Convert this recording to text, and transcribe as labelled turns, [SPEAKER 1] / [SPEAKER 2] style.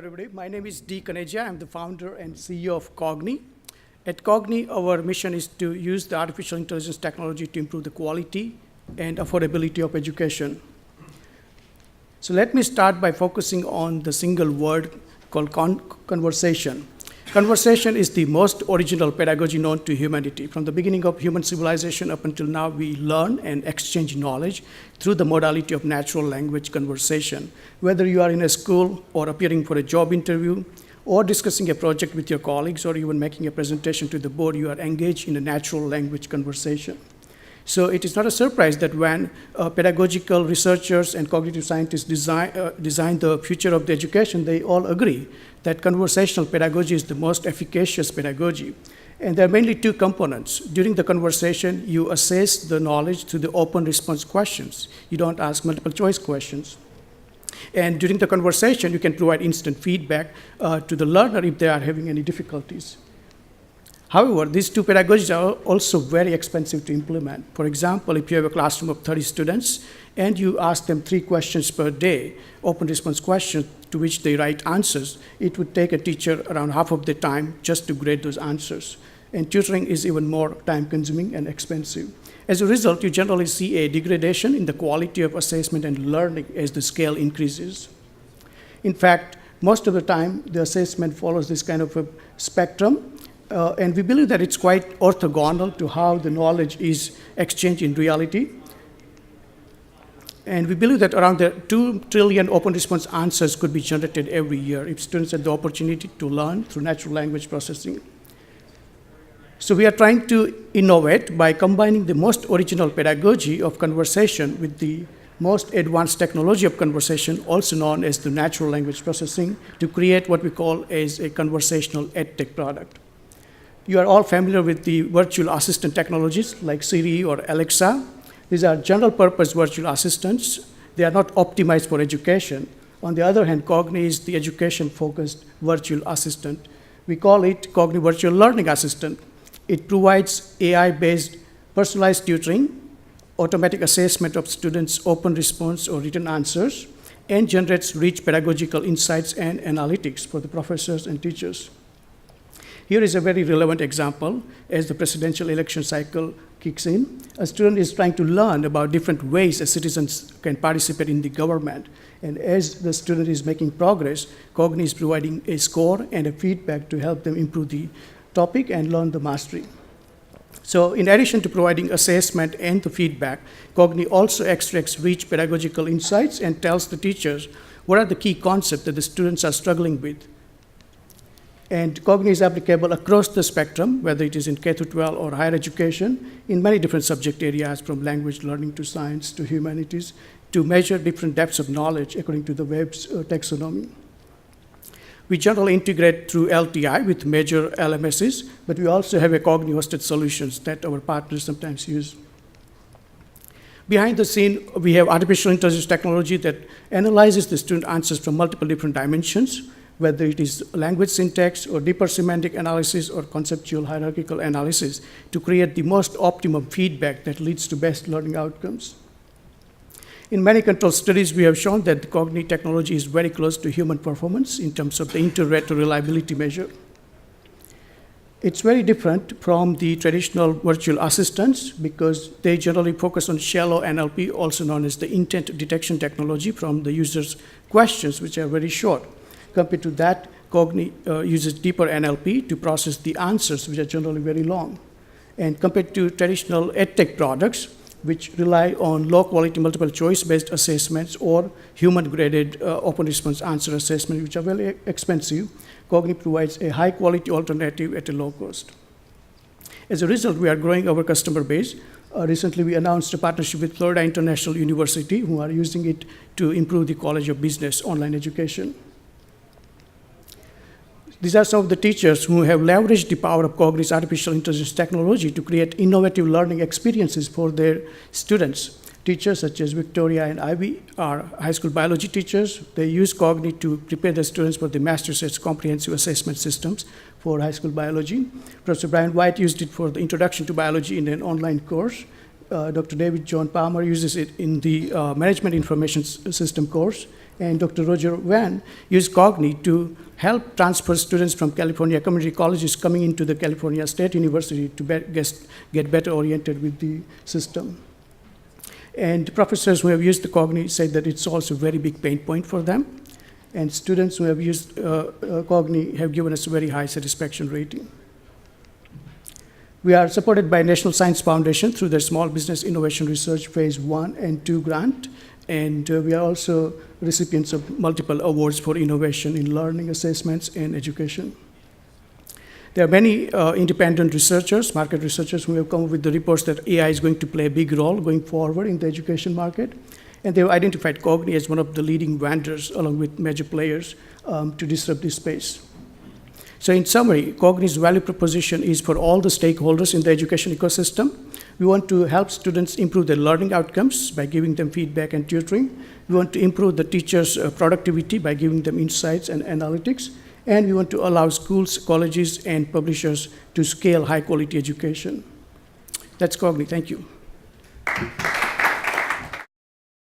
[SPEAKER 1] everybody. My name is D. Kaneja. I'm the founder and CEO of Cognii. At Cognii, our mission is to use the artificial intelligence technology to improve the quality and affordability of education. So let me start by focusing on the single word called conversation. Conversation is the most original pedagogy known to humanity. From the beginning of human civilization up until now, we learn and exchange knowledge through the modality of natural language conversation. Whether you are in a school or appearing for a job interview or discussing a project with your colleagues or even making a presentation to the board, you are engaged in a natural language conversation. So it is not a surprise that when pedagogical researchers and cognitive scientists design the future of the education, they all agree that conversational pedagogy is the most efficacious pedagogy. And there are mainly two components. During the conversation, you assess the knowledge through the open response questions. You don't ask multiple choice questions. And during the conversation, you can provide instant feedback to the learner if they are having any difficulties. However, these two pedagogies are also very expensive to implement. For example, if you have a classroom of 30 students and you ask them 3 questions per day, open response questions to which they write answers, it would take a teacher around half of the time just to grade those answers. And tutoring is even more time-consuming and expensive. As a result, you generally see a degradation in the quality of assessment and learning as the scale increases. In fact, most of the time, the assessment follows this kind of a spectrum. And we believe that it's quite orthogonal to how the knowledge is exchanged in reality. And we believe that around 2 trillion open response answers could be generated every year if students had the opportunity to learn through natural language processing. So we are trying to innovate by combining the most original pedagogy of conversation with the most advanced technology of conversation, also known as the natural language processing, to create what we call as a conversational edtech product. You are all familiar with the virtual assistant technologies like Siri or Alexa. These are general purpose virtual assistants. They are not optimized for education. On the other hand, Cognii is the education-focused virtual assistant. We call it Cognii Virtual Learning Assistant. It provides AI-based personalized tutoring, automatic assessment of students' open response or written answers, and generates rich pedagogical insights and analytics for the professors and teachers. Here is a very relevant example. As the presidential election cycle kicks in, a student is trying to learn about different ways as citizens can participate in the government. And as the student is making progress, Cognii is providing a score and a feedback to help them improve the topic and learn the mastery. So in addition to providing assessment and the feedback, Cognii also extracts rich pedagogical insights and tells the teachers what are the key concepts that the students are struggling with. And Cognii is applicable across the spectrum, whether it is in K-12 or higher education, in many different subject areas, from language learning to science to humanities, to measure different depths of knowledge according to the Webb's taxonomy. We generally integrate through LTI with major LMSs, but we also have a Cognii-hosted solutions that our partners sometimes use. Behind the scene, we have artificial intelligence technology that analyzes the student answers from multiple different dimensions, whether it is language syntax or deeper semantic analysis or conceptual hierarchical analysis, to create the most optimum feedback that leads to best learning outcomes. In many control studies, we have shown that the Cognii technology is very close to human performance in terms of the inter-rater reliability measure. It's very different from the traditional virtual assistants because they generally focus on shallow NLP, also known as the intent detection technology, from the user's questions, which are very short. Compared to that, Cognii uses deeper NLP to process the answers, which are generally very long. And compared to traditional edtech products, which rely on low-quality multiple choice-based assessments or human-graded open response answer assessment, which are very expensive, Cognii provides a high-quality alternative at a low cost. As a result, we are growing our customer base. Recently, we announced a partnership with Florida International University, who are using it to improve the College of Business online education. These are some of the teachers who have leveraged the power of Cognii's artificial intelligence technology to create innovative learning experiences for their students. Teachers such as Victoria and Ivy are high school biology teachers. They use Cognii to prepare their students for the Master's Comprehensive Assessment Systems for high school biology. Professor Brian White used it for the Introduction to Biology in an online course. Dr. David John Palmer uses it in the Management Information System course. and Dr. Roger Van used Cognii to help transfer students from California community colleges coming into the California State University to get better oriented with the system. And professors who have used the Cognii said that it's also a very big pain point for them. And students who have used Cognii have given us a very high satisfaction rating. We are supported by National Science Foundation through their Small Business Innovation Research Phase 1 and 2 grant. And we are also recipients of multiple awards for innovation in learning assessments and education. There are many independent researchers, market researchers, who have come up with the reports that AI is going to play a big role going forward in the education market. And they have identified Cognii as one of the leading vendors, along with major players, to disrupt this space. So in summary, Cognii's value proposition is for all the stakeholders in the education ecosystem. We want to help students improve their learning outcomes by giving them feedback and tutoring. We want to improve the teachers' productivity by giving them insights and analytics. And we want to allow schools, colleges, and publishers to scale high-quality education. That's Cognii. Thank you.